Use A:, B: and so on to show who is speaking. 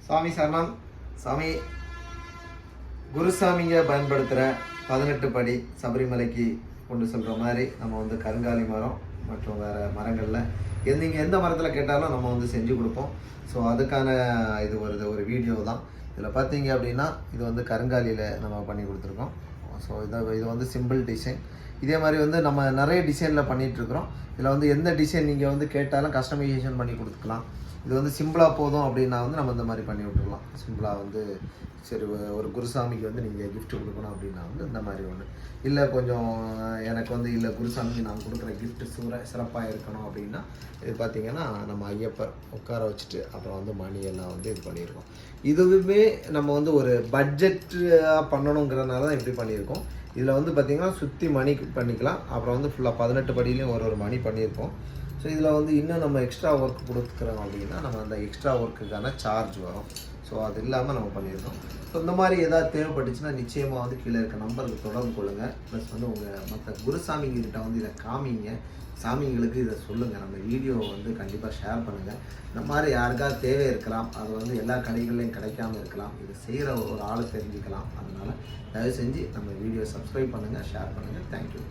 A: சாமி சரணம். சாமி, குருசாமிங்க பயன்படுத்துகிற 18 படி சபரிமலைக்கு கொண்டு சொல்கிற மாதிரி நம்ம வந்து கருங்காலி மரம் மற்றும் வேறு மரங்களில் நீங்கள் எந்த மரத்தில் கேட்டாலும் நம்ம வந்து செஞ்சு கொடுப்போம். ஸோ அதுக்கான இது ஒரு வீடியோ தான். இதில் பார்த்தீங்க அப்படின்னா இது வந்து கருங்காலியில் நம்ம பண்ணி கொடுத்துருக்கோம். ஸோ இது வந்து சிம்பிள் டிசைன். இதே மாதிரி வந்து நம்ம நிறைய டிசைனில் பண்ணிகிட்ருக்குறோம். இதில் வந்து எந்த டிசைன் நீங்கள் வந்து கேட்டாலும் கஸ்டமைசேஷன் பண்ணி கொடுத்துக்கலாம். இது வந்து சிம்பிளாக போதும் அப்படின்னா வந்து நம்ம இந்த மாதிரி பண்ணி விட்டுருலாம். சிம்பிளாக வந்து சரி ஒரு குருசாமிக்கு வந்து நீங்கள் கிஃப்ட் கொடுக்கணும் அப்படின்னா வந்து இந்த மாதிரி ஒன்று இல்லை, கொஞ்சம் எனக்கு வந்து இல்லை குருசாமிக்கு நான் கொடுக்குற கிஃப்ட்டு சிறப்பாக இருக்கணும் அப்படின்னா இது பார்த்திங்கன்னா நம்ம ஐயப்பர் உட்கார வச்சுட்டு அப்புறம் வந்து மணி எல்லாம் வந்து இது பண்ணியிருக்கோம். இதுவுமே நம்ம வந்து ஒரு பட்ஜெட்டாக பண்ணணுங்கிறதுனால தான் இப்படி பண்ணியிருக்கோம். இதில் வந்து பார்த்திங்கன்னா சுற்றி மணி பண்ணிக்கலாம். அப்புறம் வந்து ஃபுல்லாக 18 படியிலையும் ஒரு மணி பண்ணியிருக்கோம். ஸோ இதில் வந்து இன்னும் நம்ம எக்ஸ்ட்ரா ஒர்க் கொடுக்குறோம் அப்படின்னா நம்ம அந்த எக்ஸ்ட்ரா ஒர்க்குக்கான சார்ஜ் வரும். ஸோ அது இல்லாமல் நம்ம பண்ணியிருக்கோம். ஸோ இந்த மாதிரி ஏதாவது தேவைப்பட்டுச்சுன்னா நிச்சயமாக வந்து கீழே இருக்க நம்பருக்கு தொடர்பு கொள்ளுங்கள். ப்ளஸ் வந்து உங்கள் மற்ற குருசாமிங்கிட்ட வந்து இதை காமிங்க, சாமிங்களுக்கு இதை சொல்லுங்கள். நம்ம வீடியோவை வந்து கண்டிப்பாக ஷேர் பண்ணுங்கள். இந்த மாதிரி யாருக்காவது தேவை இருக்கலாம், அது வந்து எல்லா கடைகள்லையும் கிடைக்காமல் இருக்கலாம். இதை செய்கிற ஒரு ஆளை தெரிஞ்சுக்கலாம். அதனால் தயவு செஞ்சு நம்ம வீடியோ சப்ஸ்கிரைப் பண்ணுங்கள், ஷேர் பண்ணுங்கள். தேங்க்யூ.